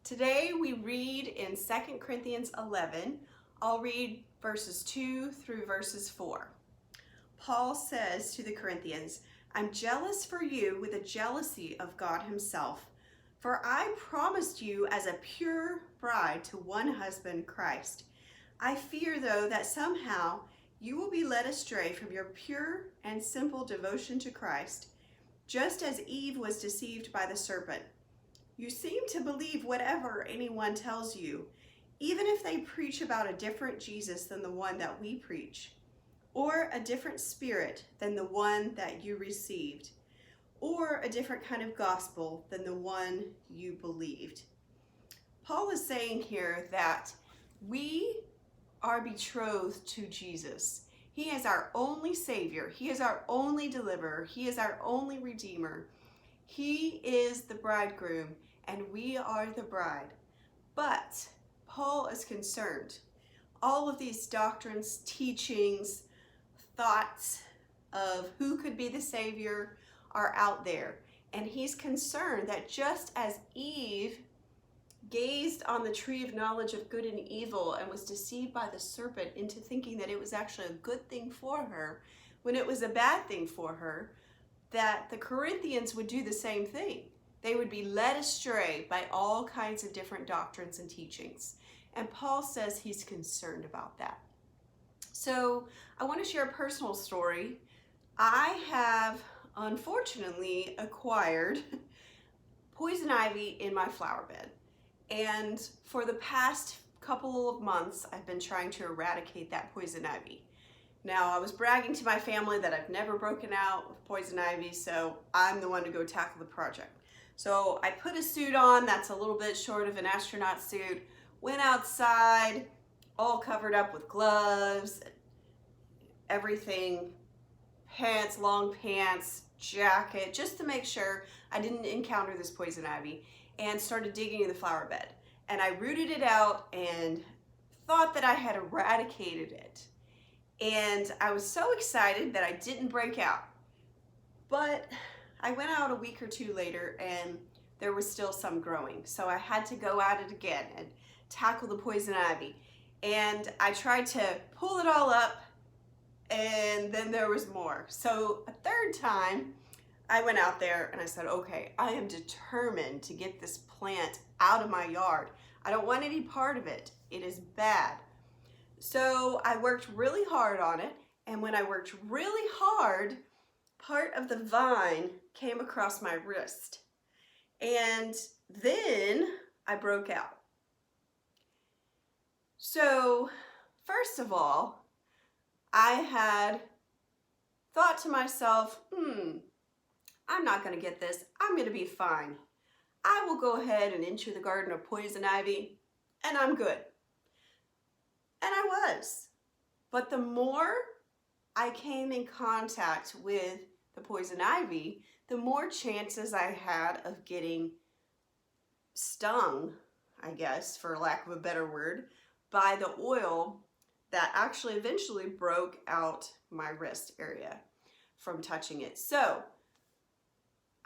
Today we read in 2 Corinthians 11. I'll read verses 2 through verses 4. Paul says to the Corinthians, "I'm jealous for you with a jealousy of God himself. For I promised you as a pure bride to one husband, Christ. I fear, though, that somehow you will be led astray from your pure and simple devotion to Christ, just as Eve was deceived by the serpent. You seem to believe whatever anyone tells you, even if they preach about a different Jesus than the one that we preach, or a different spirit than the one that you received, or a different kind of gospel than the one you believed." Paul is saying here that we are betrothed to Jesus. He is our only Savior. He is our only deliverer. He is our only Redeemer. He is the bridegroom, and we are the bride. But Paul is concerned. All of these doctrines, teachings, thoughts of who could be the Savior are out there. And he's concerned that just as Eve gazed on the tree of knowledge of good and evil and was deceived by the serpent into thinking that it was actually a good thing for her, when it was a bad thing for her, that the Corinthians would do the same thing. They would be led astray by all kinds of different doctrines and teachings. And Paul says he's concerned about that. So I want to share a personal story. I have unfortunately acquired poison ivy in my flower bed. And for the past couple of months, I've been trying to eradicate that poison ivy. Now, I was bragging to my family that I've never broken out with poison ivy, so I'm the one to go tackle the project. So I put a suit on that's a little bit short of an astronaut suit, went outside, all covered up with gloves, everything, pants, long pants, jacket, just to make sure I didn't encounter this poison ivy, and started digging in the flower bed. And I rooted it out and thought that I had eradicated it. And I was so excited that I didn't break out. But I went out a week or two later and there was still some growing. So I had to go at it again and tackle the poison ivy. And I tried to pull it all up and then there was more. So a third time I went out there and I said, okay, I am determined to get this plant out of my yard. I don't want any part of it. It is bad. So I worked really hard on it, and when I worked really hard, part of the vine came across my wrist. And then I broke out. So first of all, I had thought to myself, I'm not going to get this. I'm going to be fine. I will go ahead and enter the garden of poison ivy, and I'm good. And I was. But the more I came in contact with the poison ivy, the more chances I had of getting stung, I guess, for lack of a better word, by the oil that actually eventually broke out my wrist area from touching it. So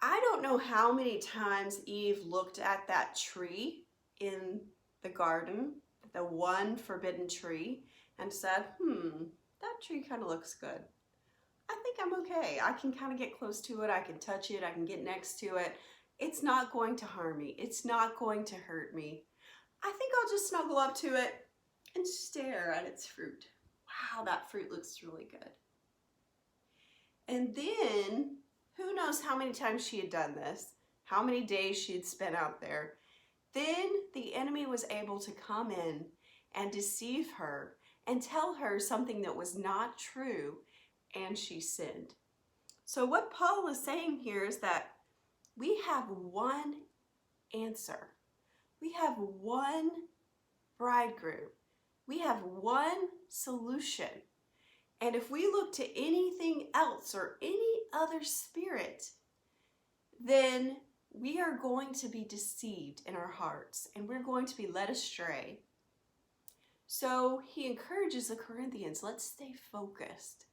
I don't know how many times Eve looked at that tree in the garden, the one forbidden tree, and said, that tree kind of looks good. I think I'm okay. I can kind of get close to it. I can touch it. I can get next to it. It's not going to harm me. It's not going to hurt me. I think I'll just snuggle up to it and stare at its fruit. Wow, that fruit looks really good. And then, who knows how many times she had done this, how many days she had spent out there. Then the enemy was able to come in and deceive her and tell her something that was not true, and she sinned. So what Paul is saying here is that we have one answer. We have one bridegroom. We have one solution. And if we look to anything else or any other spirit, then we are going to be deceived in our hearts and we're going to be led astray. So he encourages the Corinthians, let's stay focused.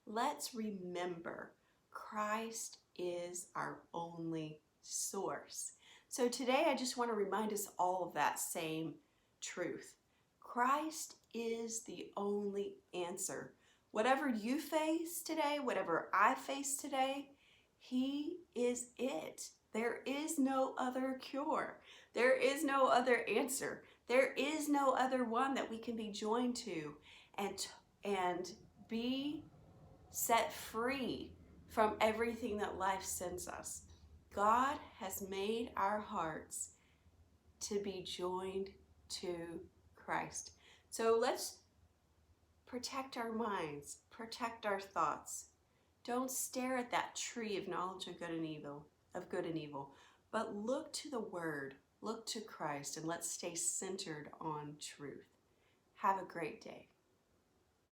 Let's remember Christ is our only source. So today I just want to remind us all of that same truth. Christ is the only answer. Whatever you face today, whatever I face today, He is it. There is no other cure. There is no other answer. There is no other one that we can be joined to and be set free from everything that life sends us. God has made our hearts to be joined to Christ. So let's protect our minds, protect our thoughts. Don't stare at that tree of knowledge of good and evil, but look to the Word, look to Christ, and let's stay centered on truth. Have a great day.